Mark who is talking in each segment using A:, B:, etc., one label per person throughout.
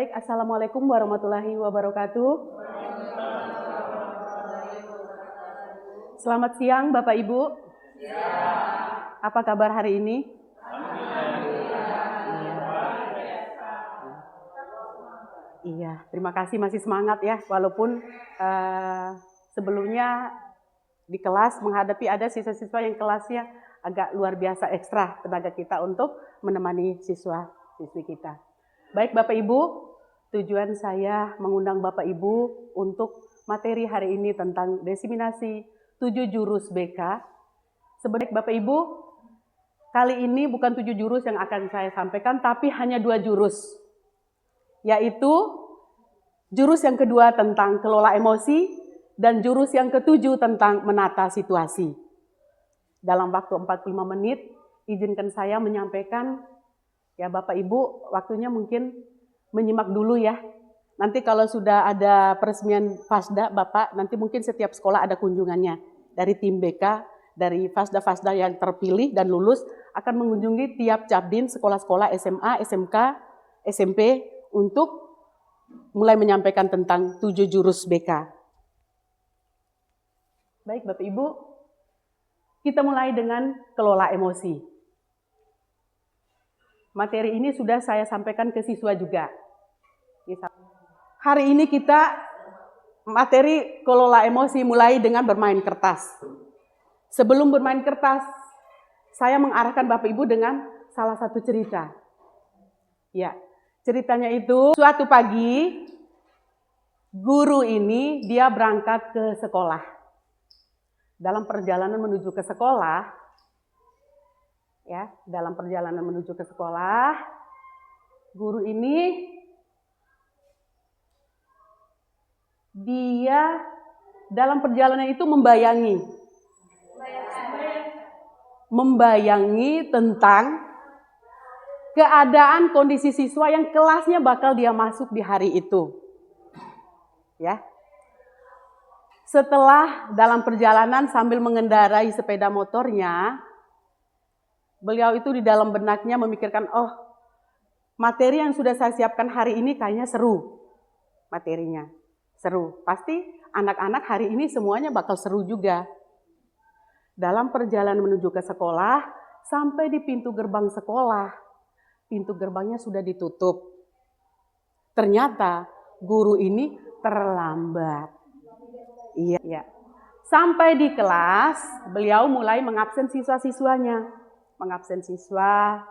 A: Baik, Assalamualaikum warahmatullahi wabarakatuh. Selamat siang Bapak Ibu. Apa kabar hari ini? Iya, terima kasih masih semangat ya, walaupun sebelumnya di kelas menghadapi ada siswa-siswa yang kelasnya agak luar biasa ekstra tenaga kita untuk menemani siswa-siswi kita. Baik Bapak Ibu, tujuan saya mengundang Bapak Ibu untuk materi hari ini tentang desiminasi 7 jurus BK. Sebenarnya Bapak Ibu, kali ini bukan 7 jurus yang akan saya sampaikan, tapi hanya 2 jurus. Yaitu jurus yang kedua tentang kelola emosi dan jurus yang ketujuh tentang menata situasi. Dalam waktu 45 menit, izinkan saya menyampaikan. Ya Bapak Ibu, waktunya mungkin menyimak dulu ya. Nanti kalau sudah ada peresmian Fasda, Bapak, nanti mungkin setiap sekolah ada kunjungannya. Dari tim BK, dari Fasda-Fasda yang terpilih dan lulus, akan mengunjungi tiap Cabdin, sekolah-sekolah SMA, SMK, SMP, untuk mulai menyampaikan tentang 7 jurus BK. Baik Bapak Ibu, kita mulai dengan kelola emosi. Materi ini sudah saya sampaikan ke siswa juga. Hari ini kita materi kelola emosi mulai dengan bermain kertas. Sebelum bermain kertas, saya mengarahkan Bapak Ibu dengan salah satu cerita. Ya, ceritanya itu suatu pagi guru ini dia berangkat ke sekolah. Dalam perjalanan menuju ke sekolah, guru ini dia dalam perjalanan itu membayangi tentang keadaan kondisi siswa yang kelasnya bakal dia masuk di hari itu. Ya. Setelah dalam perjalanan sambil mengendarai sepeda motornya, beliau itu di dalam benaknya memikirkan, oh materi yang sudah saya siapkan hari ini kayaknya seru. Materinya seru. Pasti anak-anak hari ini semuanya bakal seru juga. Dalam perjalanan menuju ke sekolah, sampai di pintu gerbang sekolah, pintu gerbangnya sudah ditutup. Ternyata guru ini terlambat. Iya. Sampai di kelas, beliau mulai mengabsen siswa-siswanya. Mengabsen siswa.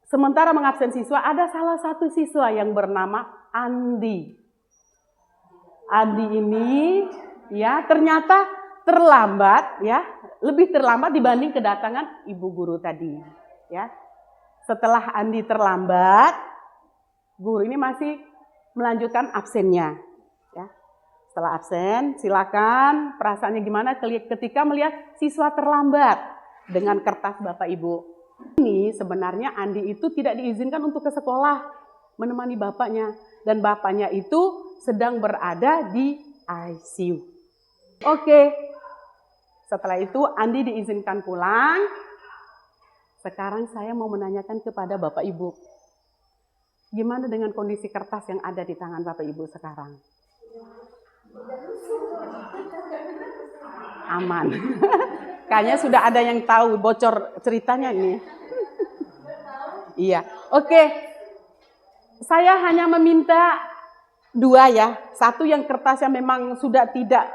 A: Sementara mengabsen siswa, ada salah satu siswa yang bernama Andi. Andi ini ya ternyata terlambat ya, lebih terlambat dibanding kedatangan ibu guru tadi ya. Setelah Andi terlambat, guru ini masih melanjutkan absennya ya. Setelah absen, silakan perasaannya gimana ketika melihat siswa terlambat dengan kertas Bapak Ibu. Ini sebenarnya Andi itu tidak diizinkan untuk ke sekolah menemani bapaknya, dan bapaknya itu sedang berada di ICU. Oke, setelah itu Andi diizinkan pulang. Sekarang saya mau menanyakan kepada Bapak Ibu, gimana dengan kondisi kertas yang ada di tangan Bapak Ibu sekarang? Aman. Kayaknya sudah ada yang tahu bocor ceritanya nih. Iya, oke. Saya hanya meminta 2 ya. Satu yang kertasnya memang sudah tidak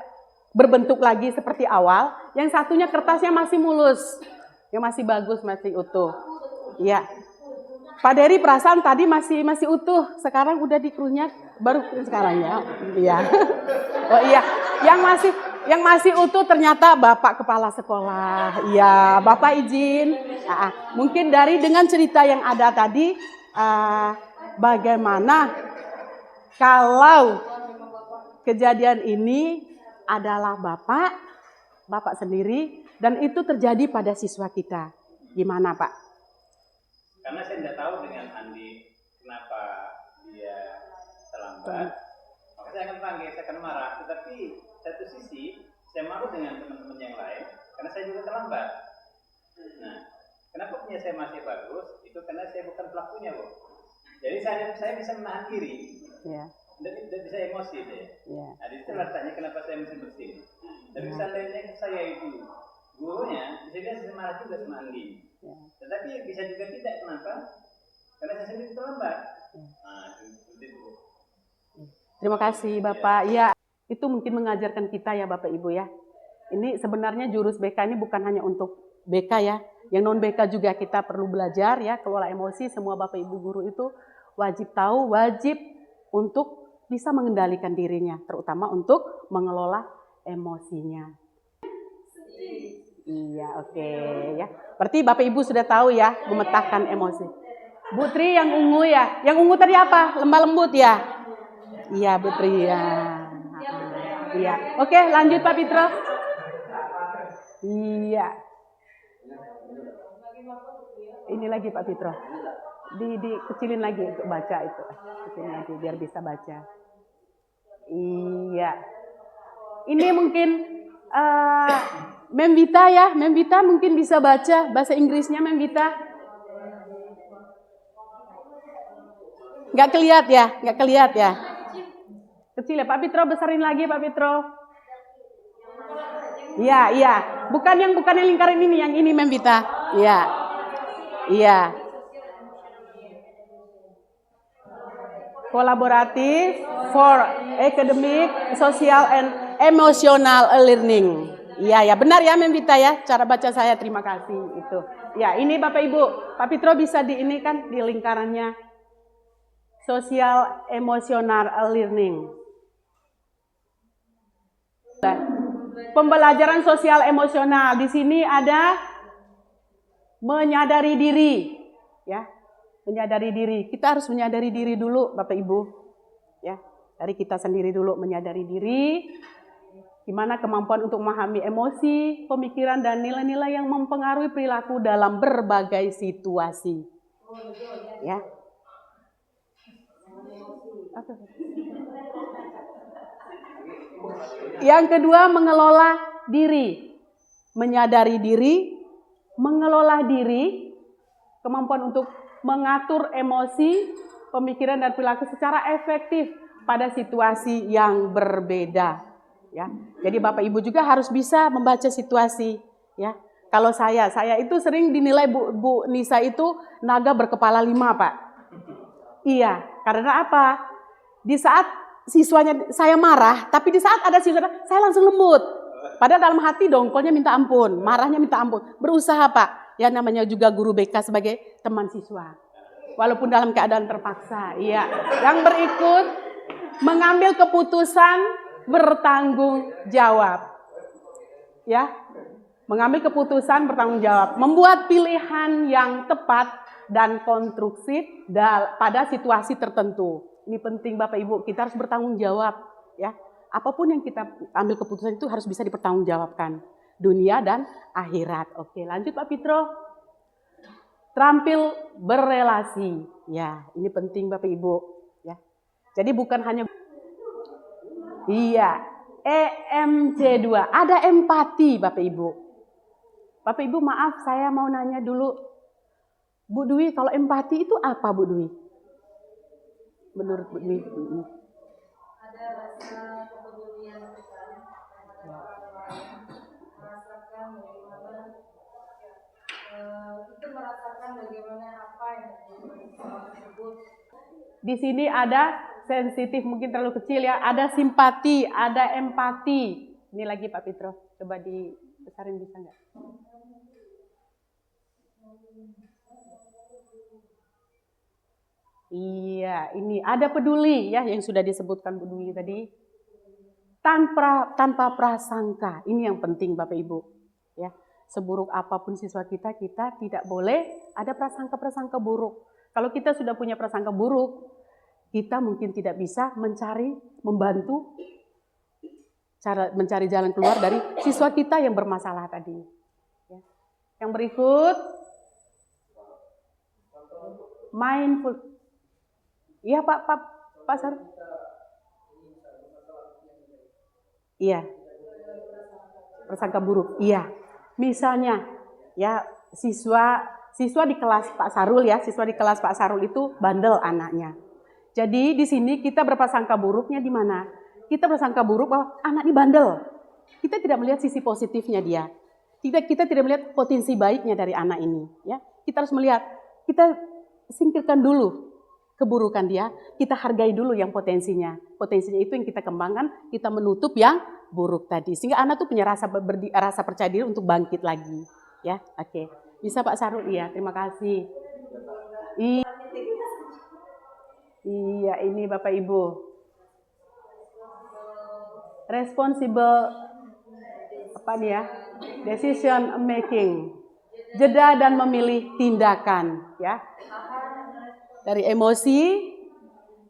A: berbentuk lagi seperti awal. Yang satunya kertasnya masih mulus. Yang masih bagus, masih utuh. Iya. Pak Dery perasaan tadi masih utuh. Sekarang udah dikunyah baru sekarang ya. Iya. Oh iya, yang masih utuh ternyata Bapak Kepala Sekolah. Iya, Bapak izin. Mungkin dengan cerita yang ada tadi, bagaimana kalau kejadian ini adalah Bapak sendiri dan itu terjadi pada siswa kita. Gimana Pak?
B: Karena saya tidak tahu dengan Andi kenapa dia terlambat, maka saya akan panggil, saya akan marah. Tetapi satu sisi saya malu dengan teman-teman yang lain karena saya juga terlambat. Nah, kenapa punya saya masih bagus? Itu karena saya bukan pelakunya, Bu. Jadi saya bisa menahan diri.
A: Ya.
B: Dan bisa emosi deh.
A: Ya.
B: Nah, itu tanya kenapa saya mesti bersih. Tapi seandainya saya itu gurunya, bisa saya marah juga sama Andi. Ya. Tetapi bisa juga tidak, kenapa? Karena saya sendiri terlambat. Ya. Nah, itu.
A: Terima kasih Bapak. Ya, itu mungkin mengajarkan kita ya Bapak Ibu ya. Ini sebenarnya jurus BK ini bukan hanya untuk BK ya. Yang non BK juga kita perlu belajar ya, kelola emosi. Semua Bapak Ibu guru itu wajib tahu, wajib untuk bisa mengendalikan dirinya, terutama untuk mengelola emosinya. Iya, oke ya. Berarti Bapak Ibu sudah tahu ya, memetakan emosi. Bu Tri yang ungu ya. Yang ungu tadi apa? Lemah lembut ya? Iya, Bu Tri ya. Iya. Oke, lanjut Pak Pitro. Iya. Ini lagi Pak Pitro. Dikecilin lagi untuk baca itu. Kecilin lagi biar bisa baca. Iya. Ini mungkin Mem Vita ya. Mem Vita mungkin bisa baca bahasa Inggrisnya Mem Vita. Nggak kelihat ya? Nggak kelihat ya? Kecil ya Pak Pitro, besarin lagi Pak Pitro. Iya, iya. Bukan yang lingkaran ini, yang ini Mem Vita. Iya. Iya. Kolaboratif for academic, social and emotional learning. Iya ya, benar ya Mem Vita ya. Cara baca saya, terima kasih itu. Ya, ini Bapak Ibu, Pak Pitro bisa di ini kan di lingkarannya. Social emotional learning. Pembelajaran sosial emosional. Di sini ada menyadari diri, ya. Menyadari diri. Kita harus menyadari diri dulu, Bapak Ibu. Ya, dari kita sendiri dulu menyadari diri. Gimana kemampuan untuk memahami emosi, pemikiran dan nilai-nilai yang mempengaruhi perilaku dalam berbagai situasi. Ya. Yang kedua, mengelola diri. Menyadari diri, mengelola diri, kemampuan untuk mengatur emosi, pemikiran dan perilaku secara efektif pada situasi yang berbeda. Ya, jadi Bapak Ibu juga harus bisa membaca situasi. Ya, kalau saya itu sering dinilai Bu Nisa itu naga berkepala 5, Pak. Iya, karena apa? Di saat siswanya saya marah, tapi di saat ada siswa saya langsung lembut. Padahal dalam hati dongkolnya minta ampun, marahnya minta ampun. Berusaha Pak, ya namanya juga guru BK sebagai teman siswa. Walaupun dalam keadaan terpaksa, iya. Yang berikut, mengambil keputusan bertanggung jawab. Ya, mengambil keputusan bertanggung jawab. Membuat pilihan yang tepat dan konstruksif pada situasi tertentu. Ini penting Bapak Ibu, kita harus bertanggung jawab. Ya, apapun yang kita ambil keputusan itu harus bisa dipertanggungjawabkan. Dunia dan akhirat. Oke, lanjut Pak Pitro. Terampil berelasi. Ya, ini penting Bapak Ibu. Ya, jadi bukan hanya iya, EMC2. Ada empati Bapak Ibu. Bapak Ibu maaf, saya mau nanya dulu. Bu Dwi, kalau empati itu apa Bu Dwi? Menurut Bu Dwi?
C: Ada rasa kepedulian kita terhadap orang lain, merasakan bagaimana itu merasakan bagaimana apa yang terjadi orang tersebut.
A: Di sini ada sensitif, mungkin terlalu kecil ya. Ada simpati, ada empati. Ini lagi Pak Pitro, coba dibesarin bisa nggak? Iya, ini ada peduli ya yang sudah disebutkan Bu Dwi tadi. Tanpa prasangka. Ini yang penting Bapak Ibu. Ya, seburuk apapun siswa kita tidak boleh ada prasangka-prasangka buruk. Kalau kita sudah punya prasangka buruk, kita mungkin tidak bisa membantu mencari jalan keluar dari siswa kita yang bermasalah tadi. Ya. Yang berikut, mindful. Iya Pak Sar. Iya. Prasangka buruk. Iya. Misalnya ya siswa siswa di kelas Pak Sarul ya, siswa di kelas Pak Sarul itu bandel anaknya. Jadi di sini kita berprasangka buruknya di mana? Kita bersangka buruk bahwa anak ini bandel. Kita tidak melihat sisi positifnya dia. Kita tidak melihat potensi baiknya dari anak ini. Ya, kita harus melihat, kita singkirkan dulu keburukan dia, kita hargai dulu yang potensinya. Potensinya itu yang kita kembangkan, kita menutup yang buruk tadi. Sehingga anak tuh punya rasa percaya diri untuk bangkit lagi. Ya, oke. Bisa Pak Sarul? Iya, terima kasih. Iya, ini Bapak Ibu. Responsible apa nih ya? Decision making. Jeda dan memilih tindakan, ya. Dari emosi,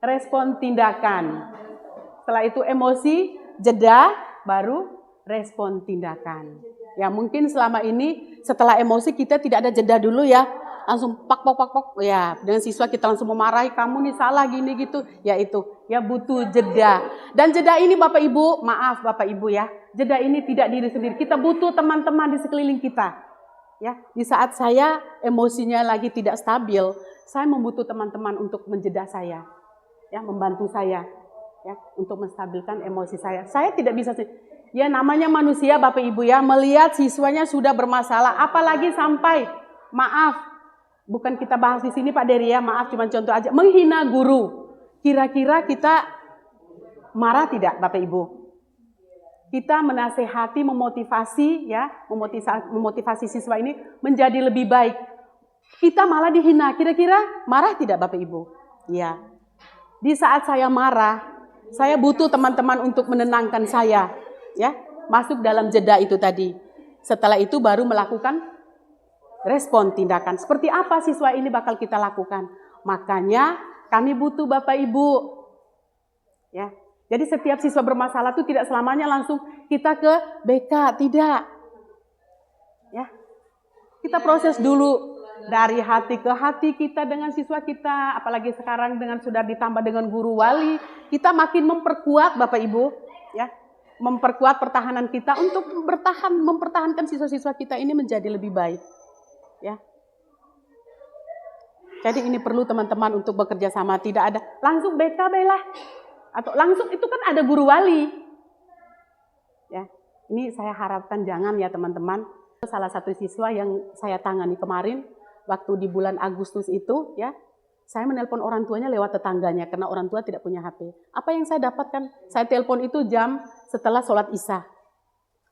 A: respon tindakan. Setelah itu emosi, jeda, baru respon tindakan. Ya, mungkin selama ini setelah emosi kita tidak ada jeda dulu ya. Langsung pak ya, dengan siswa kita langsung memarahi, kamu nih salah gini gitu, ya itu ya butuh jeda. Dan jeda ini Bapak Ibu, maaf Bapak Ibu ya, jeda ini tidak diri sendiri, kita butuh teman-teman di sekeliling kita. Ya, di saat saya emosinya lagi tidak stabil, saya membutuh teman-teman untuk menjeda saya, ya, membantu saya, ya, untuk menstabilkan emosi saya. Saya tidak bisa, ya namanya manusia Bapak Ibu ya, melihat siswanya sudah bermasalah, apalagi sampai, maaf, bukan kita bahas di sini Pak Dery ya, maaf cuma contoh aja, menghina guru. Kira-kira kita marah tidak Bapak Ibu? Kita menasehati, memotivasi ya, memotivasi siswa ini menjadi lebih baik. Kita malah dihina, kira-kira marah tidak Bapak Ibu? Ya. Di saat saya marah, saya butuh teman-teman untuk menenangkan saya, ya. Masuk dalam jeda itu tadi. Setelah itu baru melakukan respon tindakan. Seperti apa siswa ini bakal kita lakukan? Makanya kami butuh Bapak Ibu. Ya. Jadi setiap siswa bermasalah itu tidak selamanya langsung kita ke BK, tidak. Ya. Kita proses dulu dari hati ke hati kita dengan siswa kita, apalagi sekarang dengan sudah ditambah dengan guru wali, kita makin memperkuat Bapak Ibu, ya. Memperkuat pertahanan kita untuk mempertahankan siswa-siswa kita ini menjadi lebih baik. Ya. Jadi ini perlu teman-teman untuk bekerja sama, tidak ada langsung BK lah atau langsung itu kan ada guru wali. Ya. Ini saya harapkan jangan ya teman-teman. Salah satu siswa yang saya tangani kemarin waktu di bulan Agustus itu ya, saya menelpon orang tuanya lewat tetangganya karena orang tua tidak punya HP. Apa yang saya dapatkan? Saya telepon itu jam setelah sholat Isya.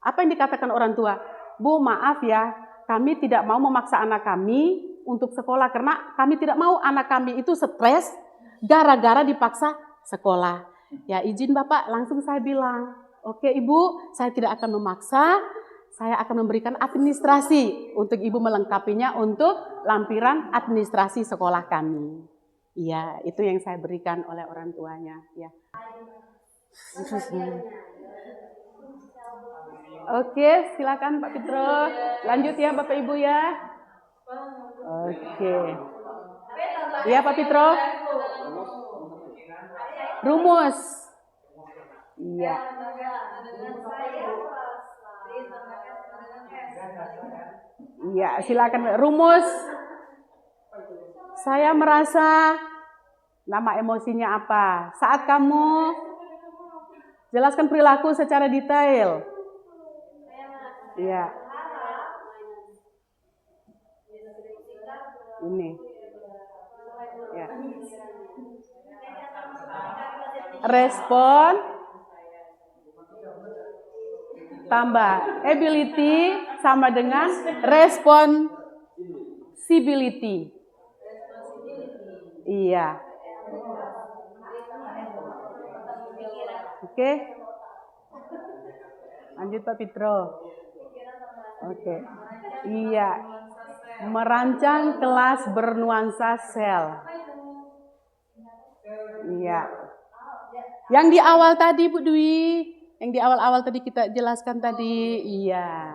A: Apa yang dikatakan orang tua? Bu, maaf ya, kami tidak mau memaksa anak kami untuk sekolah karena kami tidak mau anak kami itu stres gara-gara dipaksa sekolah. Ya izin Bapak, langsung saya bilang, oke Ibu, saya tidak akan memaksa, saya akan memberikan administrasi untuk Ibu melengkapinya untuk lampiran administrasi sekolah kami. Iya, itu yang saya berikan oleh orang tuanya. Ya. Oke, silakan Pak Fitro. Lanjut ya Bapak Ibu ya. Oke. Iya Pak Fitro. Rumus. Iya. Iya, silakan rumus. Saya merasa nama emosinya apa? Saat kamu jelaskan perilaku secara detail. Iya. Ini. Ya. Respon tambah ability sama dengan responsibility. Iya. Oke. Lanjut Pak Fitro. Oke. Iya. Merancang kelas bernuansa sel. Iya. Yang di awal tadi Bu Dwi, yang di awal-awal tadi kita jelaskan tadi, iya.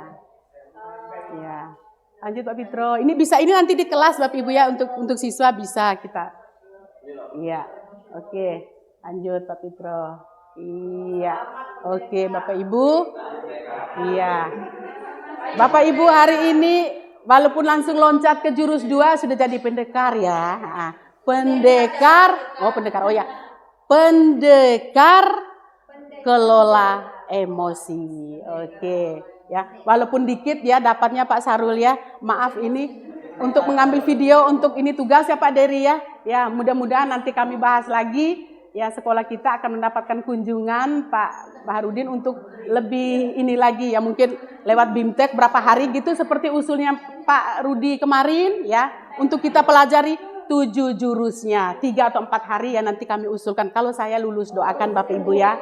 A: Iya. Lanjut Pak Fitro. Ini bisa, ini nanti di kelas Bapak Ibu ya, untuk siswa bisa kita. Iya. Oke. Lanjut Pak Fitro. Iya. Oke Bapak Ibu. Iya. Bapak Ibu hari ini walaupun langsung loncat ke jurus 2 sudah jadi pendekar ya. Pendekar kelola emosi. Oke, ya. Walaupun dikit ya dapatnya Pak Sarul ya. Maaf ini untuk mengambil video untuk ini tugas ya Pak Dery ya. Ya, mudah-mudahan nanti kami bahas lagi. Ya, sekolah kita akan mendapatkan kunjungan Pak Baharudin untuk lebih ini lagi ya, mungkin lewat BIMTEK berapa hari gitu seperti usulnya Pak Rudi kemarin ya, untuk kita pelajari 7 jurusnya 3 atau 4 hari ya, nanti kami usulkan kalau saya lulus, doakan Bapak Ibu ya.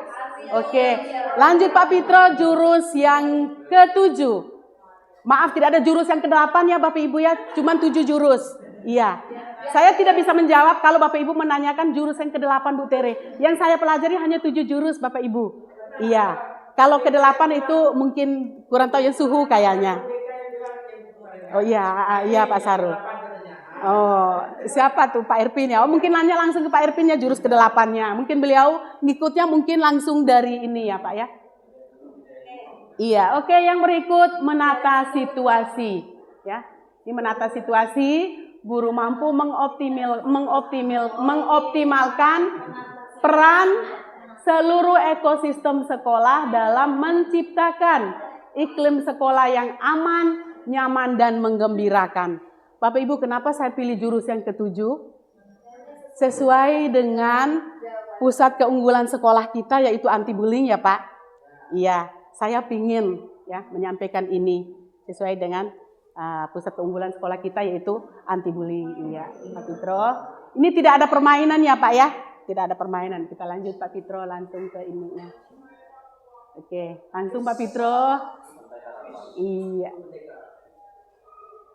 A: Oke, lanjut Pak Fitro, jurus yang ke-7. Maaf, tidak ada jurus yang ke-8 ya Bapak Ibu ya, cuman 7 jurus. Iya. Saya tidak bisa menjawab kalau Bapak Ibu menanyakan jurus yang ke-8 Bu Tere. Yang saya pelajari hanya 7 jurus Bapak Ibu. Iya. Kalau ke-8 itu mungkin kurang tahu ya, suhu kayaknya. Oh iya Pak Sarul. Oh, siapa tuh Pak Irpin ya? Oh, mungkin nanya langsung ke Pak Irpin ya jurus ke-8-nya. Mungkin beliau ngikutnya mungkin langsung dari ini ya Pak ya. Iya, oke, yang berikut menata situasi ya. Ini menata situasi. Guru mampu mengoptimalkan peran seluruh ekosistem sekolah dalam menciptakan iklim sekolah yang aman, nyaman, dan menggembirakan. Bapak Ibu, kenapa saya pilih jurus yang ke-7? Sesuai dengan pusat keunggulan sekolah kita yaitu anti bullying ya Pak. Iya, saya ingin ya menyampaikan ini sesuai dengan pusat keunggulan sekolah kita yaitu anti bullying. Iya, Pak Fitro. Ini tidak ada permainan ya Pak ya, tidak ada permainan. Kita lanjut Pak Fitro langsung ke ininya. Oke, langsung Pak Fitro. Iya,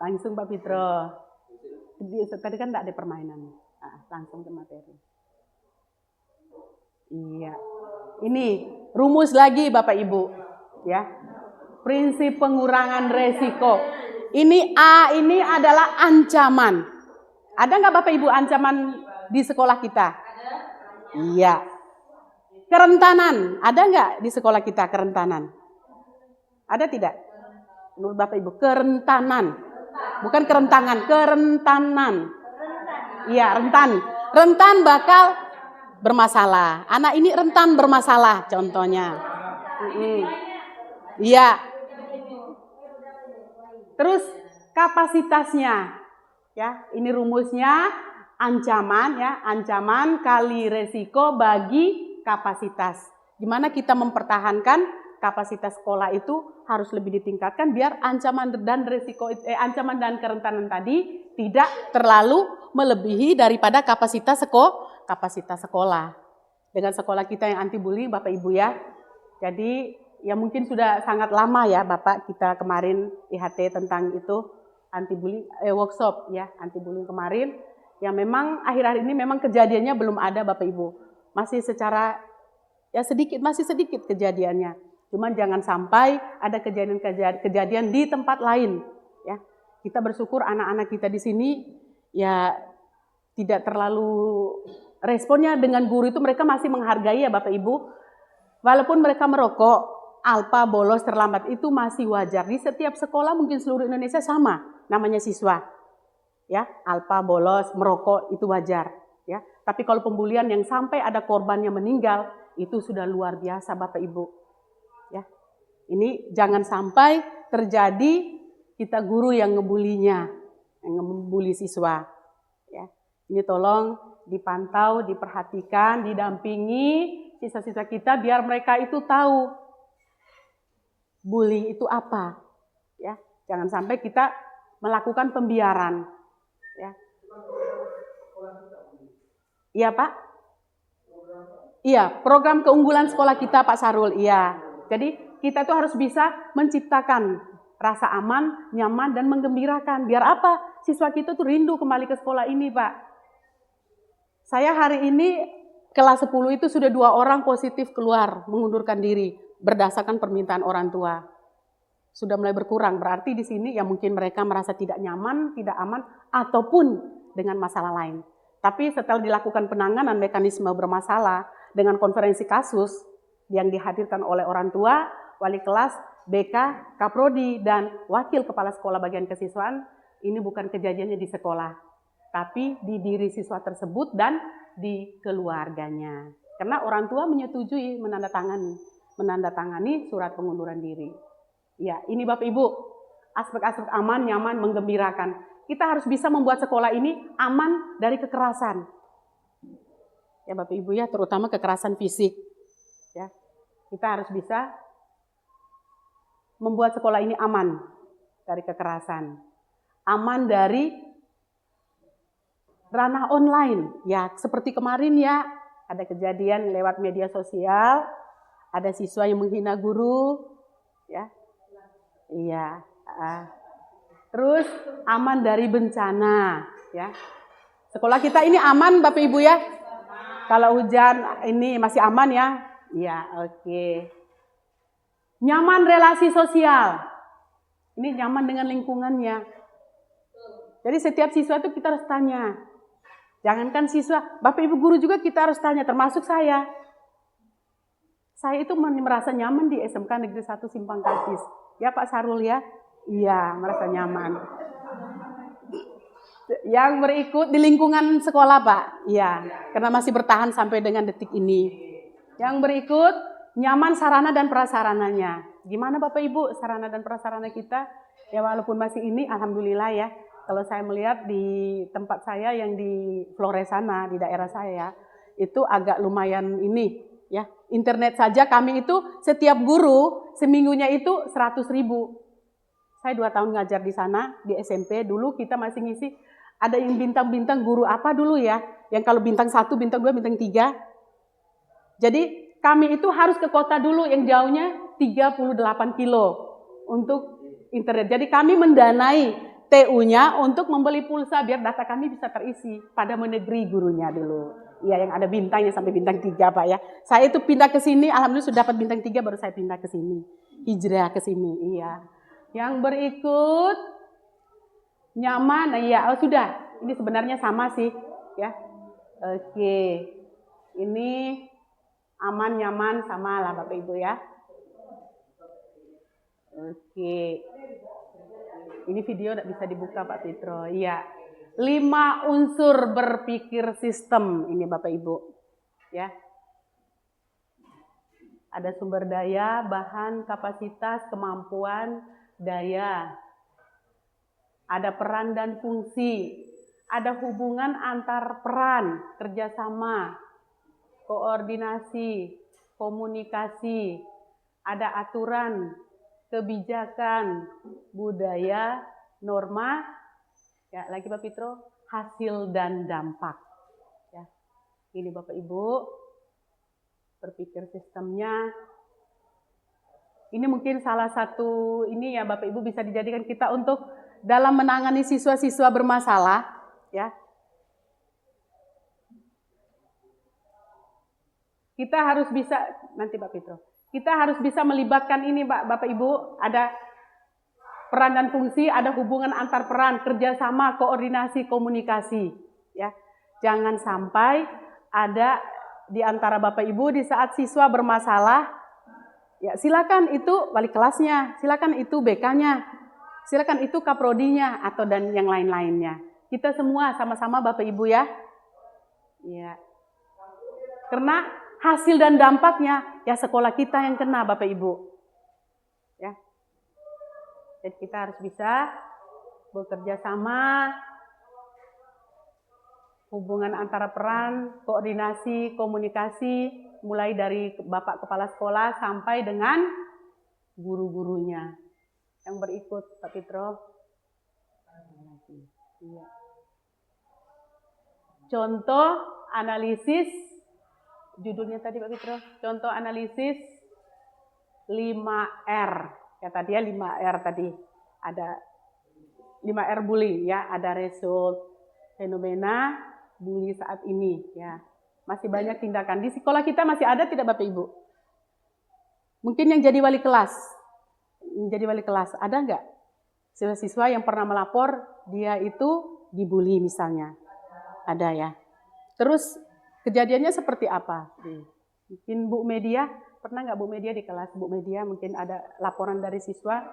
A: langsung Pak Fitro. Tadi kan tidak ada permainan. Langsung ke materi. Iya, ini rumus lagi Bapak Ibu ya. Prinsip pengurangan resiko. Ini A ini adalah ancaman. Ada nggak Bapak Ibu ancaman di sekolah kita? Iya. Kerentanan, ada nggak di sekolah kita kerentanan? Ada tidak? Menurut Bapak Ibu, kerentanan. Bukan kerentangan, kerentanan. Iya, rentan. Rentan bakal bermasalah. Anak ini rentan bermasalah contohnya. Iya. Terus kapasitasnya, ya ini rumusnya ancaman ya, ancaman kali resiko bagi kapasitas. Gimana kita mempertahankan kapasitas sekolah itu harus lebih ditingkatkan biar ancaman dan resiko, ancaman dan kerentanan tadi tidak terlalu melebihi daripada kapasitas sekolah. Dengan sekolah kita yang anti bullying Bapak Ibu ya, jadi ya mungkin sudah sangat lama ya Bapak kita kemarin IHT tentang itu anti bullying workshop ya anti bullying kemarin yang memang akhir-akhir ini memang kejadiannya belum ada Bapak Ibu, masih secara ya masih sedikit kejadiannya, cuman jangan sampai ada kejadian di tempat lain ya. Kita bersyukur anak-anak kita di sini ya tidak terlalu responnya dengan guru itu, mereka masih menghargai ya Bapak Ibu, walaupun mereka merokok alpa, bolos, terlambat itu masih wajar. Di setiap sekolah mungkin seluruh Indonesia sama namanya siswa. Ya, alpa, bolos, merokok itu wajar, ya. Tapi kalau pembulian yang sampai ada korbannya meninggal itu sudah luar biasa Bapak Ibu. Ya. Ini jangan sampai terjadi kita guru yang ngebulinya, yang ngebully siswa. Ya. Ini tolong dipantau, diperhatikan, didampingi siswa-siswa kita biar mereka itu tahu bullying itu apa, ya. Jangan sampai kita melakukan pembiaran, ya. Iya Pak? Iya, program keunggulan sekolah kita Pak Sarul, iya. Jadi kita tuh harus bisa menciptakan rasa aman, nyaman, dan menggembirakan. Biar apa? Siswa kita tuh rindu kembali ke sekolah ini Pak. Saya hari ini kelas 10 itu sudah 2 orang positif keluar mengundurkan diri berdasarkan permintaan orang tua. Sudah mulai berkurang, berarti di sini ya mungkin mereka merasa tidak nyaman, tidak aman, ataupun dengan masalah lain. Tapi setelah dilakukan penanganan mekanisme bermasalah dengan konferensi kasus yang dihadirkan oleh orang tua, wali kelas, BK, Kaprodi, dan Wakil Kepala Sekolah Bagian Kesiswaan, ini bukan kejadiannya di sekolah, tapi di diri siswa tersebut dan di keluarganya. Karena orang tua menyetujui menandatangani surat pengunduran diri. Ya, ini Bapak Ibu, aspek-aspek aman, nyaman, menggembirakan. Kita harus bisa membuat sekolah ini aman dari kekerasan. Ya Bapak Ibu ya, terutama kekerasan fisik. Ya, kita harus bisa membuat sekolah ini aman dari kekerasan. Aman dari ranah online. Ya, seperti kemarin ya, ada kejadian lewat media sosial, ada siswa yang menghina guru, ya. Iya. Terus aman dari bencana, ya. Sekolah kita ini aman Bapak Ibu ya. Kalau hujan ini masih aman ya. Iya, oke. Nyaman relasi sosial. Ini nyaman dengan lingkungannya. Jadi setiap siswa itu kita harus tanya. Jangankan siswa, Bapak Ibu guru juga kita harus tanya, termasuk saya. Saya itu merasa nyaman di SMK Negeri 1 Simpang Kapis. Ya Pak Sarul ya? Iya, merasa nyaman. Yang berikut di lingkungan sekolah Pak? Iya, karena masih bertahan sampai dengan detik ini. Yang berikut, nyaman sarana dan prasarananya. Gimana Bapak Ibu sarana dan prasarana kita? Ya walaupun masih ini, alhamdulillah ya. Kalau saya melihat di tempat saya yang di Flores sana, di daerah saya, itu agak lumayan ini ya. Internet saja kami itu setiap guru seminggunya itu 100.000. Saya 2 tahun ngajar di sana, di SMP. Dulu kita masih ngisi, ada yang bintang-bintang guru apa dulu ya. Yang kalau bintang 1, bintang 2, bintang 3. Jadi kami itu harus ke kota dulu yang jauhnya 38 kilo untuk internet. Jadi kami mendanai TU-nya untuk membeli pulsa biar data kami bisa terisi pada menegeri gurunya dulu. Iya, yang ada bintangnya sampai bintang 3 Pak ya. Saya itu pindah ke sini, alhamdulillah sudah dapat bintang 3 baru saya pindah ke sini. Hijrah ke sini, iya. Yang berikut nyaman, iya, sudah. Ini sebenarnya sama sih, ya. Oke. Ini aman, nyaman, sama lah Bapak Ibu ya. Oke. Ini video tidak bisa dibuka Pak Fitro. Iya. 5 unsur berpikir sistem ini Bapak Ibu. Ya. Ada sumber daya, bahan, kapasitas, kemampuan, daya. Ada peran dan fungsi. Ada hubungan antar peran, kerjasama, koordinasi, komunikasi. Ada aturan, kebijakan, budaya, norma, ya lagi Pak Fitro, hasil dan dampak. Ya, ini Bapak Ibu, berpikir sistemnya. Ini mungkin salah satu ini ya Bapak Ibu bisa dijadikan kita untuk dalam menangani siswa-siswa bermasalah, ya. Kita harus bisa nanti Pak Fitro. Kita harus bisa melibatkan ini Bapak Ibu, ada peran dan fungsi, ada hubungan antar peran, kerjasama, koordinasi, komunikasi. Ya, jangan sampai ada di antara Bapak Ibu di saat siswa bermasalah, ya silakan itu wali kelasnya, silakan itu BK-nya, silakan itu kaprodinya atau dan yang lain-lainnya. Kita semua sama-sama Bapak Ibu ya. Ya. Karena hasil dan dampaknya ya sekolah kita yang kena Bapak Ibu. Ya. Jadi kita harus bisa bekerja sama, hubungan antara peran, koordinasi, komunikasi, mulai dari Bapak Kepala Sekolah sampai dengan guru-gurunya. Yang berikut Pak Fitro. Contoh analisis, judulnya tadi Pak Fitro, contoh analisis 5R. Ya tadi ya 5R tadi. Ada 5R bullying ya, ada result, fenomena, bully saat ini ya. Masih banyak tindakan. Di sekolah kita masih ada tidak Bapak Ibu? Mungkin yang jadi wali kelas. Menjadi wali kelas, ada enggak? Siswa-siswa yang pernah melapor dia itu dibully misalnya. Ada ya. Terus kejadiannya seperti apa? Mungkin Bu Media Pernah nggak Bu Media di kelas Bu Media mungkin ada laporan dari siswa?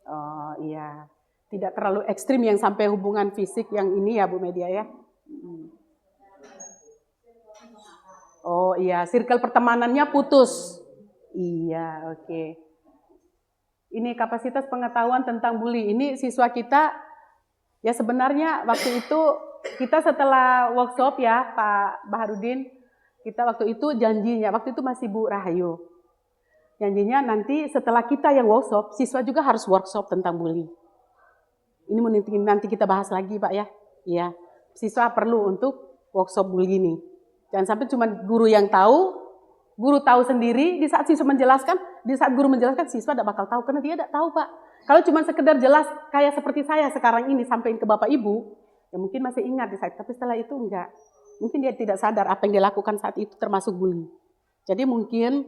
A: Oh iya, tidak terlalu ekstrim yang sampai hubungan fisik yang ini ya Bu Media ya. Oh iya, circle pertemanannya putus. Iya, oke. Ini kapasitas pengetahuan tentang bully. Ini siswa kita, ya sebenarnya waktu itu kita setelah workshop ya Pak Baharudin, kita waktu itu janjinya, waktu itu masih Bu Rahayu. Janjinya nanti setelah kita yang workshop, siswa juga harus workshop tentang bully. Ini nanti kita bahas lagi Pak ya. Iya, siswa perlu untuk workshop bully ini. Jangan sampai cuma guru yang tahu, guru tahu sendiri, di saat siswa menjelaskan, di saat guru menjelaskan, siswa tidak bakal tahu, karena dia tidak tahu Pak. Kalau cuma sekedar jelas, kayak seperti saya sekarang ini, sampaikan ke Bapak Ibu, ya mungkin masih ingat di saat, tapi setelah itu enggak. Mungkin dia tidak sadar apa yang dia lakukan saat itu termasuk bully. Jadi mungkin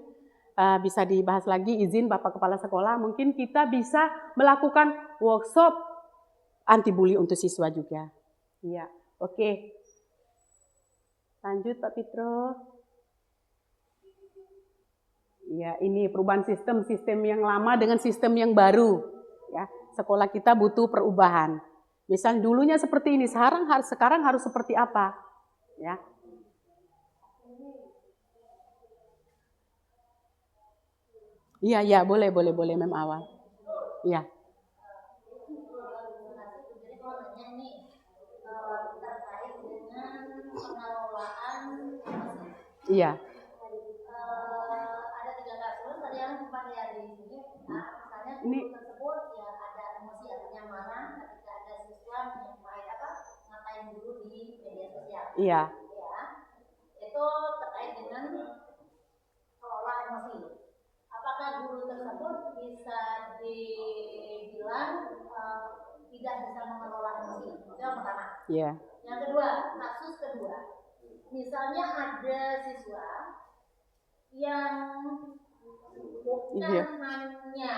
A: bisa dibahas lagi, izin Bapak Kepala Sekolah, mungkin kita bisa melakukan workshop anti bully untuk siswa juga. Iya, oke. Lanjut Pak Pitro. Ya, ini perubahan sistem yang lama dengan sistem yang baru. Ya, sekolah kita butuh perubahan. Misal dulunya seperti ini, sekarang harus seperti apa? Ya. Iya, boleh Mem Awal. Iya. Iya.
C: Ada 3 kasus, ada yang sempat lihat di sini. Misalnya
A: Ini
C: tersebut ya ada emosi, artinya marah ketika ada siswa ngatain guru di media sosial.
A: Iya.
C: Ya, itu terkait dengan kelola emosi. Apakah guru tersebut bisa dibilang tidak bisa mengelola emosi? Itu yang pertama.
A: Iya.
C: Yang kedua, kasus kedua. Misalnya ada siswa yang bukan hanya,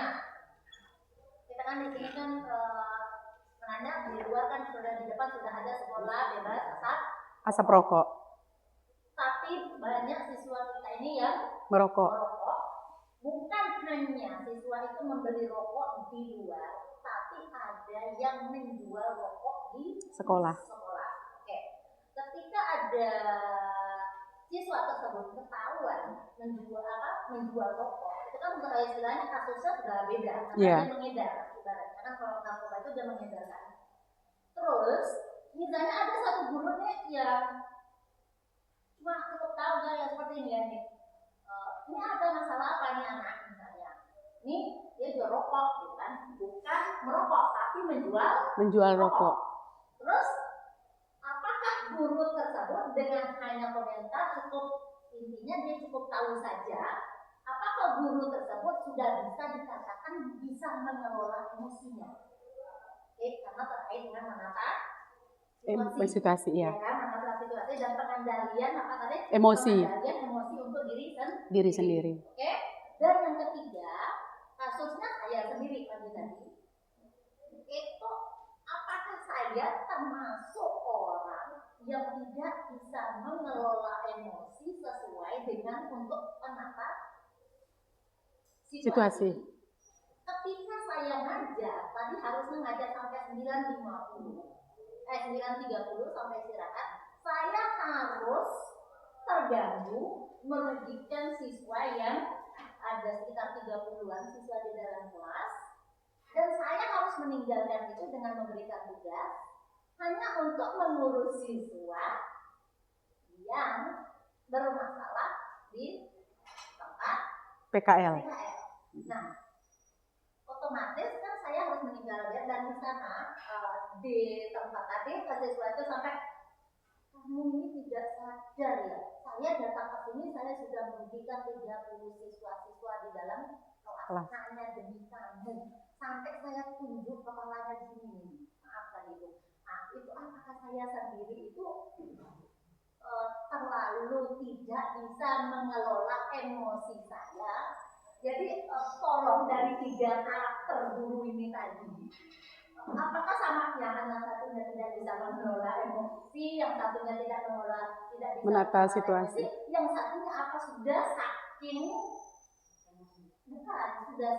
C: kita kan di sini kan menandak di luar kan sudah, di depan sudah ada sekolah bebas
A: asap rokok.
C: Tapi banyak siswa kita ini yang
A: merokok.
C: Bukan hanya siswa itu membeli rokok di luar, tapi ada yang menjual rokok di sekolah. Oke. Ketika ada siswa tersebut ketahuan menjual rokok, itu kan istilahnya kasusnya sudah beda, karena dia mengedar, ibaratnya kan kalau narkoba itu dia mengedarkan. Terus misalnya ada satu guru nih yang cuma cukup tahu ya seperti ini ya nih, ini ada masalah apa nih anak misalnya, ini dia jual rokok bukan merokok tapi menjual rokok. Terus apakah guru tersebut dengan hanya komentar intinya dia cukup tahu saja, apakah guru tersebut sudah bisa dikatakan bisa mengelola emosinya? Karena terkait dengan menata situasi ya kan, menata situasi dan pengendalian emosi untuk diri sendiri. Oke. Dan yang ketiga, kasusnya saya sendiri tadi. Itu apakah saya termasuk orang yang tidak bisa mengelola emosi sesuai dengan untuk menata situasi? Ketika saya ngajar, tadi harusnya ngajar sampai 9.30 sampai istirahat, saya harus terganggu, merugikan siswa yang ada sekitar 30-an siswa di dalam kelas, dan saya harus meninggalkan itu dengan memberikan tugas hanya untuk mengurus siswa yang bermasalah di tempat PKL. Nah, otomatis kan saya harus meninggalkan, dan di sana di tempat tadi siswa itu sampai, kamu ini tidak sadar ya, saya datang ke sini saya sudah merugikan 30 siswa-siswa di dalam kelas hanya demi kamu, sampai saya tunjuk kepalanya di sini, maaf tadi itu. Nah, itu apakah saya sendiri itu terlalu tidak bisa mengelola emosi saya? Jadi tolong dari 3 karakter guru ini tadi, apakah sama yang anak satunya tidak bisa mengelola emosi? emosi, yang satunya tidak mengelola, tidak bisa
A: menata
C: mengelola
A: situasi.
C: emosi, yang satunya apa sudah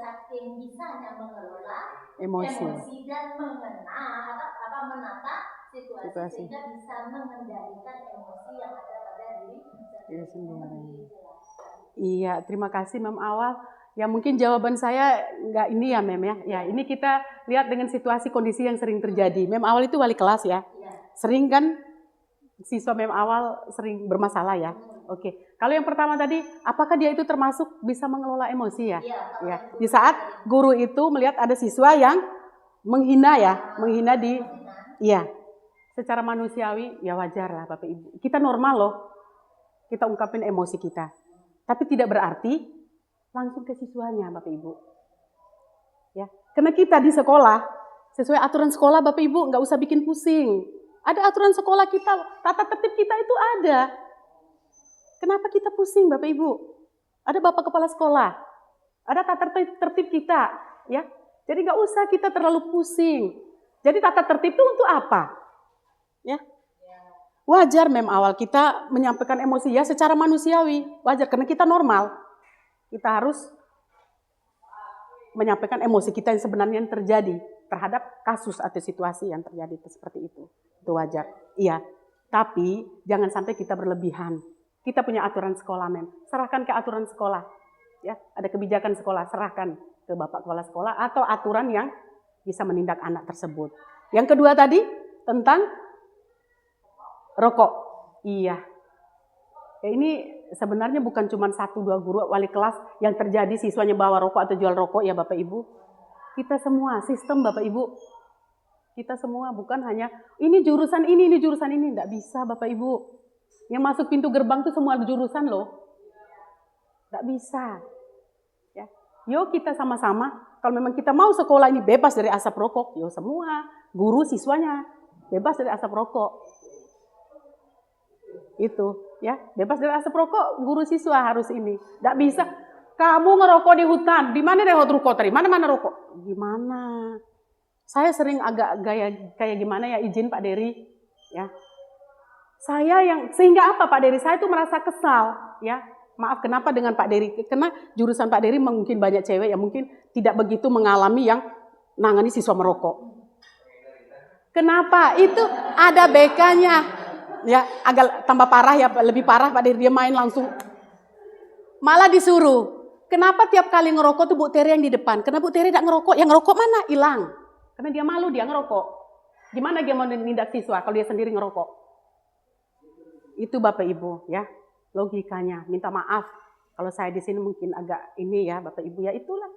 C: saking bisanya mengelola emosi dan menata situasi sehingga bisa mengendalikan emosi yang ada pada diri sendiri.
A: Iya, terima kasih Mem Awal. Ya mungkin jawaban saya nggak ini ya Mem ya. Ya ini kita lihat dengan situasi kondisi yang sering terjadi. Mem Awal itu wali kelas ya. Sering kan siswa Mem Awal sering bermasalah ya. Oke. Kalau yang pertama tadi, apakah dia itu termasuk bisa mengelola emosi ya? Ya. Di saat guru itu melihat ada siswa yang menghina ya, menghina di, iya. Secara manusiawi ya wajar lah Bapak Ibu. Kita normal loh. Kita ungkapin emosi kita. Tapi tidak berarti langsung ke siswanya Bapak Ibu. Ya, karena kita di sekolah sesuai aturan sekolah Bapak Ibu nggak usah bikin pusing. Ada aturan sekolah kita, tata tertib kita itu ada. Kenapa kita pusing Bapak Ibu? Ada Bapak Kepala Sekolah, ada tata tertib kita, ya. Jadi nggak usah kita terlalu pusing. Jadi tata tertib itu untuk apa? Ya. Wajar Mem Awal kita menyampaikan emosi ya secara manusiawi. Wajar karena kita normal. Kita harus menyampaikan emosi kita yang sebenarnya yang terjadi terhadap kasus atau situasi yang terjadi seperti itu. Itu wajar. Iya. Tapi jangan sampai kita berlebihan. Kita punya aturan sekolah Mem. Serahkan ke aturan sekolah. Ya, ada kebijakan sekolah, serahkan ke Bapak Kepala Sekolah atau aturan yang bisa menindak anak tersebut. Yang kedua tadi tentang rokok. Iya. Ya, ini sebenarnya bukan cuma 1-2 guru wali kelas yang terjadi siswanya bawa rokok atau jual rokok ya Bapak Ibu. Kita semua sistem Bapak Ibu. Kita semua bukan hanya ini jurusan ini jurusan ini. Tidak bisa Bapak Ibu. Yang masuk pintu gerbang itu semua jurusan loh. Tidak bisa. Ya. Yuk kita sama-sama. Kalau memang kita mau sekolah ini bebas dari asap rokok. Yuk semua guru siswanya bebas dari asap rokok. Itu ya bebas dari asap rokok guru siswa harus ini. Tidak bisa kamu ngerokok di hutan, di mana deh rokok tadi, mana rokok, gimana? Saya sering agak kayak gimana ya, izin Pak Dery ya. Saya yang sehingga apa Pak Dery, saya tuh merasa kesal ya. Maaf kenapa dengan Pak Dery, karena jurusan Pak Dery mungkin banyak cewek yang mungkin tidak begitu mengalami yang nangani siswa merokok. Kenapa? Itu ada BK-nya. Ya, agak tambah parah ya, lebih parah Pak Dery, dia main langsung. Malah disuruh. Kenapa tiap kali ngerokok tuh Bu Terry yang di depan? Kenapa Bu Terry tidak ngerokok? Yang ngerokok mana? Hilang. Karena dia malu dia ngerokok. Gimana dia mau menindak siswa kalau dia sendiri ngerokok? Itu Bapak Ibu ya, logikanya. Minta maaf kalau saya di sini mungkin agak ini ya Bapak Ibu ya, itulah.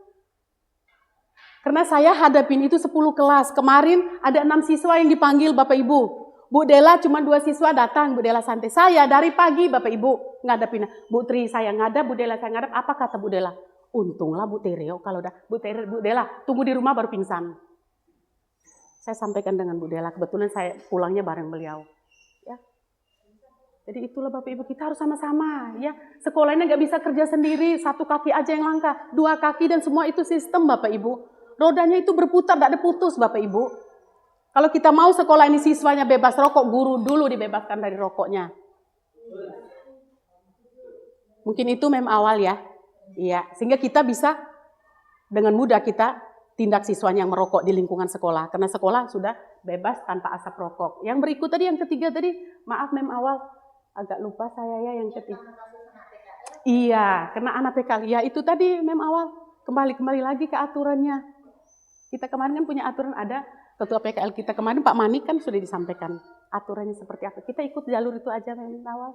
A: Karena saya hadapin itu 10 kelas. Kemarin ada 6 siswa yang dipanggil Bapak Ibu. Bu Dela cuma 2 siswa datang, Bu Dela santai. Saya dari pagi Bapak Ibu ngadepin. Bu Tri saya ngadep, Bu Dela saya ngadep. Apa kata Bu Dela? Untunglah Bu Tereo kalau udah Bu Dela tunggu di rumah baru pingsan. Saya sampaikan dengan Bu Dela, kebetulan saya pulangnya bareng beliau. Ya. Jadi itulah Bapak Ibu, kita harus sama-sama ya. Sekolah ini nggak bisa kerja sendiri, 1 kaki aja yang langkah, 2 kaki dan semua itu sistem Bapak Ibu. Rodanya itu berputar, tidak ada putus Bapak Ibu. Kalau kita mau sekolah ini siswanya bebas rokok, guru dulu dibebaskan dari rokoknya. Mungkin itu Mem Awal ya. Iya, sehingga kita bisa dengan mudah kita tindak siswanya yang merokok di lingkungan sekolah. Karena sekolah sudah bebas tanpa asap rokok. Yang berikut tadi, yang ketiga tadi, maaf Mem Awal, agak lupa saya ya yang ketiga. Iya, kena anak PKL. Ya itu tadi Mem Awal, kembali lagi ke aturannya. Kita kemarin kan punya aturan, ada Ketua PKL kita kemarin Pak Manik kan sudah disampaikan aturannya seperti apa. Kita ikut jalur itu aja Mem Awal.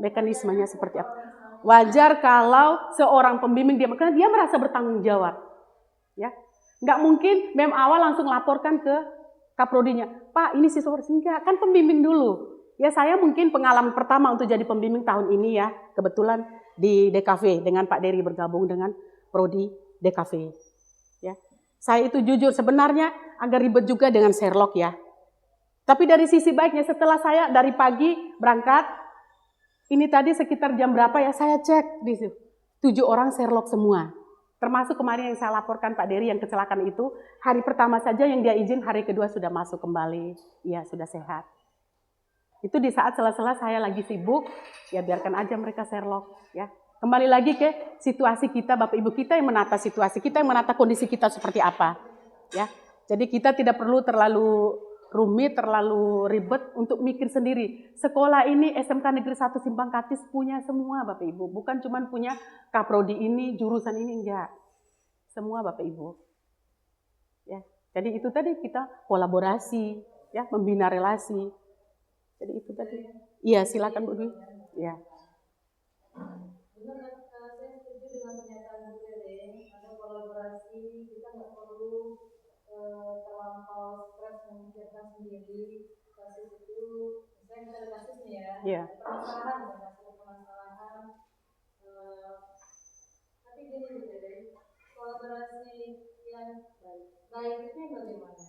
A: Mekanismenya seperti apa. Wajar kalau seorang pembimbing dia, karena dia merasa bertanggung jawab. Ya. Nggak mungkin Mem Awal langsung laporkan ke Kaprodinya. Pak ini siswa enggak, kan pembimbing dulu. Ya saya mungkin pengalaman pertama untuk jadi pembimbing tahun ini ya. Kebetulan di DKV dengan Pak Dery bergabung dengan Prodi DKV. Ya. Saya itu jujur sebenarnya agak ribet juga dengan Sherlock ya. Tapi dari sisi baiknya setelah saya dari pagi berangkat, ini tadi sekitar jam berapa ya saya cek di situ. 7 orang Sherlock semua. Termasuk kemarin yang saya laporkan Pak Dery yang kecelakaan itu, hari pertama saja yang dia izin, hari kedua sudah masuk kembali. Iya, sudah sehat. Itu di saat sela-sela saya lagi sibuk, ya biarkan aja mereka Sherlock, ya. Kembali lagi ke situasi kita, Bapak Ibu, kita yang menata situasi, kita yang menata kondisi kita seperti apa, ya. Jadi kita tidak perlu terlalu rumit, terlalu ribet untuk mikir sendiri. Sekolah ini SMK Negeri 1 Simpang Katis punya semua Bapak Ibu, bukan cuma punya kaprodi ini, jurusan ini, enggak. Semua Bapak Ibu. Ya. Jadi itu tadi kita kolaborasi, ya, membina relasi. Jadi itu tadi. Iya, silakan Bu Dwi. Iya.
C: Benar, saya setuju dengan pernyataan Bu Dede. Ada kolaborasi, kita nggak perlu terlampau stres memikirkan sendiri kasus itu. Misalnya kita ada kasusnya ya,
A: Iya.
C: permasalahan. Tapi gini Bu Dede, kolaborasi yang baik itu yang bagaimana?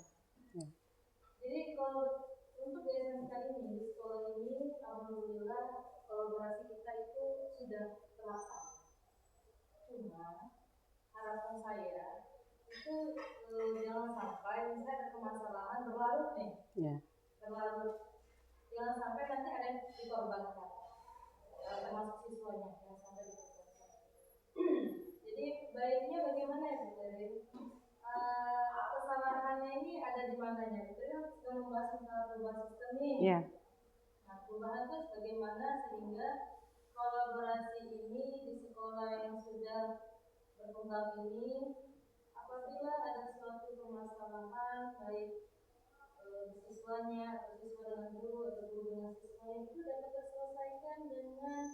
C: Jadi kalau untuk di SMK ini, di sekolah ini, alhamdulillah kolaborasi kita itu sudah terlaksana. Cuma harapan saya itu jangan sampai misalnya ada permasalahan berlarut nih, berlarut, jangan sampai nanti ada yang dikorbankan, termasuk siswanya yang sampai dikorbankan. Jadi baiknya bagaimana ya Bu Dewi? Kesalahannya ini ada di mananya? Itu kan sudah membahas masalah perubahan sistem nih.
A: Yeah.
C: Nah, perubahan itu bagaimana sehingga kolaborasi ini di sekolah yang sudah berkembang ini, apabila ada suatu permasalahan baik siswanya atau siswa dengan guru atau guru dengan siswa itu dapat terselesaikan dengan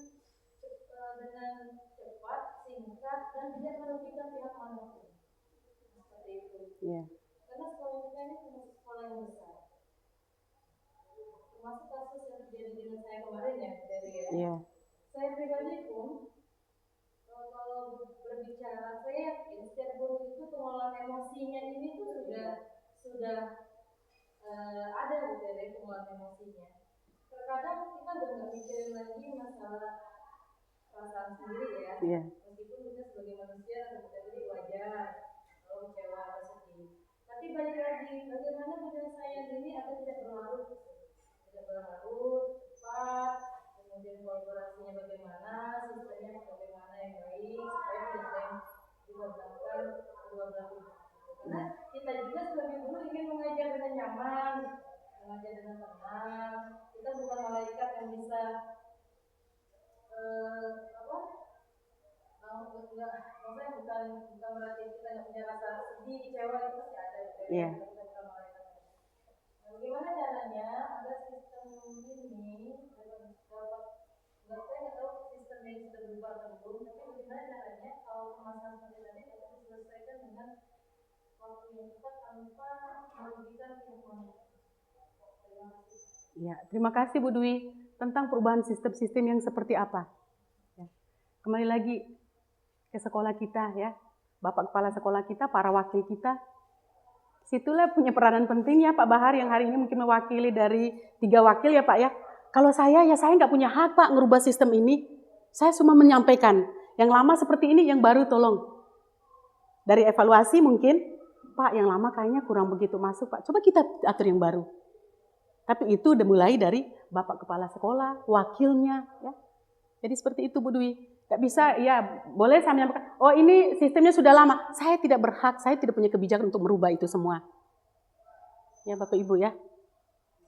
C: cepat, singkat, dan tidak merugikan pihak manapun. Seperti itu.
A: Yeah.
C: Karena sekolah kita ini termasuk sekolah yang besar. Termasuk kasus yang terjadi dengan saya kemarin ya, dari ya.
A: Yeah.
C: Saya pribadi pun kalau berbicara, saya yakin setiap guru itu pengolahan emosinya ini tuh sudah ada dari pengolahan emosinya. Terkadang kita udah nggak mikirin lagi masalah perasaan sendiri ya.
A: Yeah.
C: Meskipun kita sebagai manusia sebenarnya wajar kalau kecewa atau sedih. Tapi balik lagi, bagaimana penyelesaian ini agar tidak berlarut, cepat, kemudian kolaborasinya bagaimana, sistemnya bagaimana yang baik, supaya tidak ada yang dikorbankan kedua belah pihak. Karena kita juga sebagai guru ingin mengajar dengan nyaman, mengajar dengan tenang. Kita bukan malaikat yang bisa maksudnya bukan berarti kita nggak punya rasa sedih, kecewa, itu pasti ada.
A: Iya.
C: Bagaimana caranya agar sistem ini dapat, saya nggak tahu sistemnya sudah berubah atau belum, tapi bagaimana caranya kalau permasalahan seperti tadi dapat diselesaikan dengan waktu yang tepat tanpa merugikan pihak manapun. Terima kasih.
A: Ya, terima kasih Bu Dwi. Tentang perubahan sistem-sistem yang seperti apa? Ya. Kembali lagi ke sekolah kita ya, Bapak Kepala Sekolah kita, para wakil kita. Situlah punya peranan penting ya Pak Bahar yang hari ini mungkin mewakili dari 3 wakil ya Pak ya. Kalau saya nggak punya hak Pak ngerubah sistem ini. Saya cuma menyampaikan yang lama seperti ini, yang baru tolong. Dari evaluasi mungkin, Pak yang lama kayaknya kurang begitu masuk Pak. Coba kita atur yang baru. Tapi itu udah mulai dari Bapak Kepala Sekolah, wakilnya ya. Jadi seperti itu Bu Dwi. Gak bisa, ya boleh saya menyampaikan, oh ini sistemnya sudah lama. Saya tidak berhak, saya tidak punya kebijakan untuk merubah itu semua. Ya Bapak Ibu ya.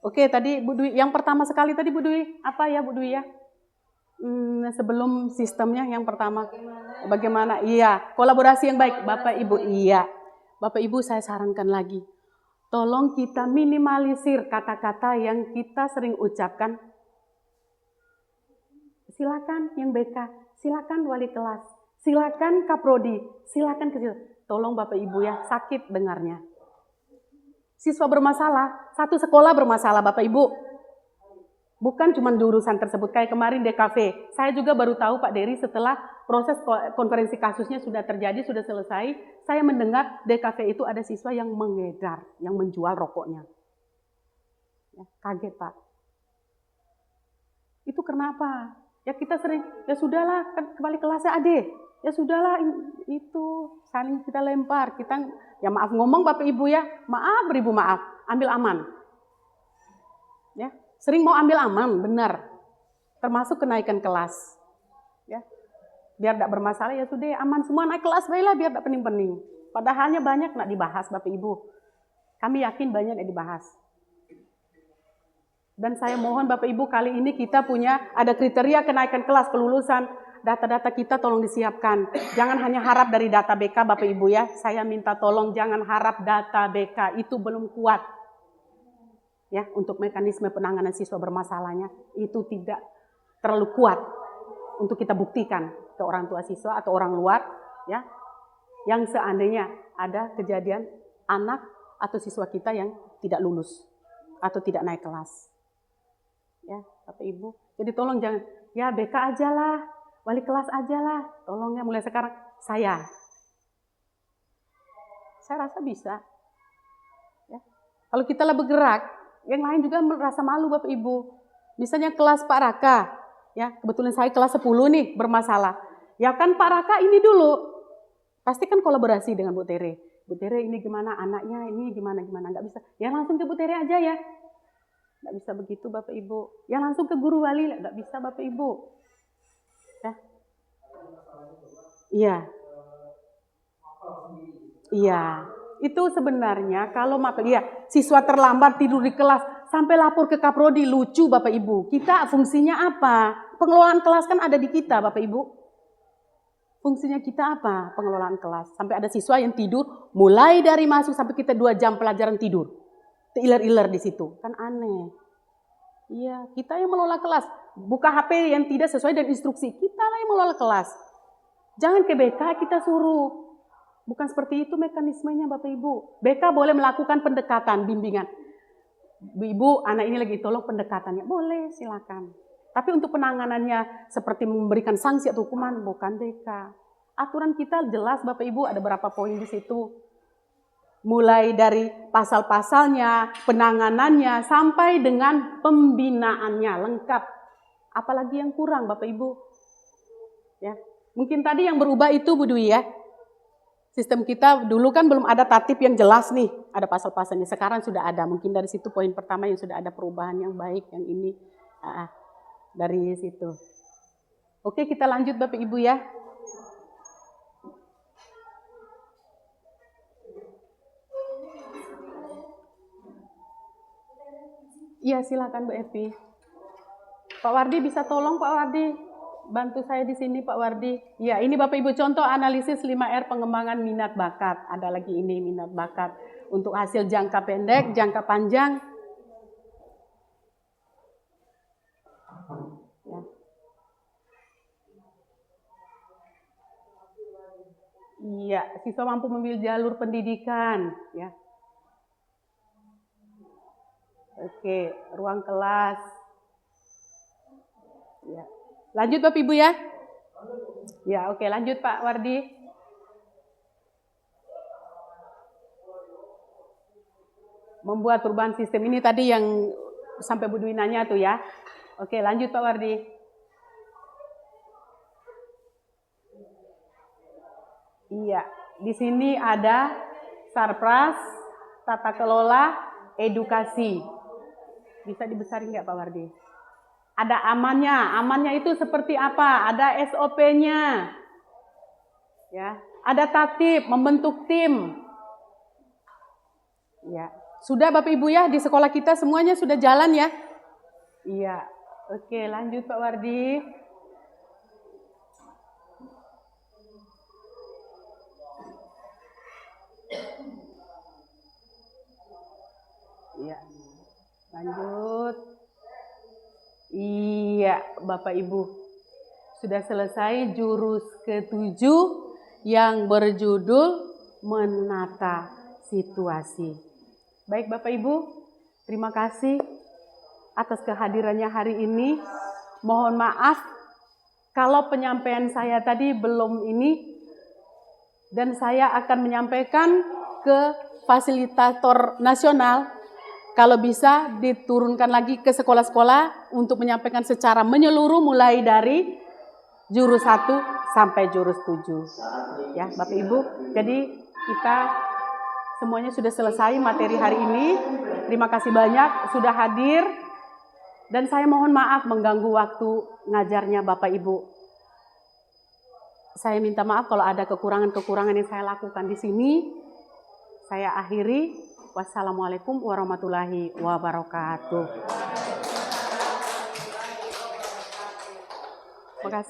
A: Oke tadi Bu Dwi, yang pertama sekali tadi Bu Dwi, apa ya Bu Dwi ya? Sebelum sistemnya yang pertama. Bagaimana? Iya, kolaborasi yang baik Bapak Ibu. Iya. Bapak Ibu saya sarankan lagi. Tolong kita minimalisir kata-kata yang kita sering ucapkan. Silakan yang BK, silakan wali kelas, silakan kaprodi, silakan ke situ. Tolong Bapak Ibu ya, sakit dengarnya. Siswa bermasalah, satu sekolah bermasalah Bapak Ibu. Bukan cuma jurusan tersebut, kayak kemarin DKV. Saya juga baru tahu Pak Dery setelah proses konferensi kasusnya sudah terjadi, sudah selesai. Saya mendengar DKV itu ada siswa yang mengedar, yang menjual rokoknya. Ya, kaget Pak. Itu kenapa? Ya kita sering, ya sudahlah kembali kelasnya Ade. Ya sudahlah itu saling kita lempar. Kita ya maaf ngomong Bapak Ibu ya, maaf beribu maaf, ambil aman. Ya. Sering mau ambil aman, benar. Termasuk kenaikan kelas. Ya. Biar tidak bermasalah ya sudah aman semua naik kelas baiklah biar tidak pening-pening. Padahalnya banyak nak dibahas Bapak Ibu. Kami yakin banyak yang dibahas. Dan saya mohon Bapak Ibu kali ini kita punya ada kriteria kenaikan kelas kelulusan. Data-data kita tolong disiapkan. Jangan hanya harap dari data BK Bapak Ibu ya. Saya minta tolong jangan harap data BK itu belum kuat. Ya, untuk mekanisme penanganan siswa bermasalahnya itu tidak terlalu kuat untuk kita buktikan ke orang tua siswa atau orang luar ya. Yang seandainya ada kejadian anak atau siswa kita yang tidak lulus atau tidak naik kelas. Ya, Bapak Ibu. Jadi tolong jangan, ya BK aja lah, wali kelas aja lah. Tolong ya mulai sekarang saya rasa bisa. Ya. Kalau kita lah bergerak, yang lain juga merasa malu Bapak Ibu. Misalnya kelas Pak Raka, ya kebetulan saya kelas 10 nih bermasalah. Ya kan Pak Raka ini dulu, pasti kan kolaborasi dengan Bu Tere. Bu Tere ini gimana anaknya, ini gimana, nggak bisa. Ya langsung ke Bu Tere aja ya. Nggak bisa begitu Bapak Ibu. Ya langsung ke guru wali, nggak bisa Bapak Ibu. Ya. Iya. Iya. Itu sebenarnya kalau siswa terlambat tidur di kelas sampai lapor ke Kaprodi, lucu Bapak Ibu. Kita fungsinya apa? Pengelolaan kelas kan ada di kita Bapak Ibu. Fungsinya kita apa? Pengelolaan kelas. Sampai ada siswa yang tidur mulai dari masuk sampai kita 2 jam pelajaran tidur. Iler-iler di situ. Kan aneh. Iya, kita yang mengelola kelas. Buka HP yang tidak sesuai dengan instruksi. Kita lah yang mengelola kelas. Jangan ke BK kita suruh. Bukan seperti itu mekanismenya Bapak Ibu. BK boleh melakukan pendekatan, bimbingan. Ibu, anak ini lagi tolong pendekatannya. Boleh, silakan. Tapi untuk penanganannya seperti memberikan sanksi atau hukuman, bukan BK. Aturan kita jelas Bapak Ibu, ada berapa poin di situ. Mulai dari pasal-pasalnya, penanganannya, sampai dengan pembinaannya lengkap. Apalagi yang kurang Bapak Ibu. Ya, mungkin tadi yang berubah itu Bu Dwi ya. Sistem kita dulu kan belum ada tatip yang jelas nih, ada pasal-pasalnya. Sekarang sudah ada. Mungkin dari situ poin pertama yang sudah ada perubahan yang baik yang ini dari situ. Oke, kita lanjut Bapak Ibu ya. Iya, silakan Bu Evi. Pak Wardi bisa tolong Pak Wardi bantu saya di sini Pak Wardi. Ya, ini Bapak Ibu contoh analisis 5R pengembangan minat bakat. Ada lagi ini minat bakat untuk hasil jangka pendek, jangka panjang. Ya. Iya, siswa mampu memilih jalur pendidikan, ya. Oke, ruang kelas. Ya. Lanjut Bapak Ibu ya. Ya, oke, lanjut Pak Wardi. Membuat perubahan sistem ini tadi yang sampai Bu Dwi nanya tuh ya. Oke, lanjut Pak Wardi. Iya, di sini ada sarpras, tata kelola, edukasi. Bisa dibesarin nggak Pak Wardi? Ada amannya itu seperti apa? Ada SOP-nya. Ya, ada tatip, membentuk tim. Ya, sudah Bapak Ibu ya di sekolah kita semuanya sudah jalan ya? Iya. Oke, lanjut Pak Wardi. Iya. Lanjut. Iya, Bapak Ibu. Sudah selesai jurus ke-7 yang berjudul menata situasi. Baik Bapak Ibu, terima kasih atas kehadirannya hari ini. Mohon maaf kalau penyampaian saya tadi belum ini, dan saya akan menyampaikan ke fasilitator nasional. Kalau bisa diturunkan lagi ke sekolah-sekolah untuk menyampaikan secara menyeluruh mulai dari jurus 1 sampai jurus 7. Ya, Bapak Ibu. Jadi kita semuanya sudah selesai materi hari ini. Terima kasih banyak sudah hadir. Dan saya mohon maaf mengganggu waktu ngajarnya Bapak Ibu. Saya minta maaf kalau ada kekurangan-kekurangan yang saya lakukan di sini. Saya akhiri. Wassalamualaikum warahmatullahi wabarakatuh. Terima kasih.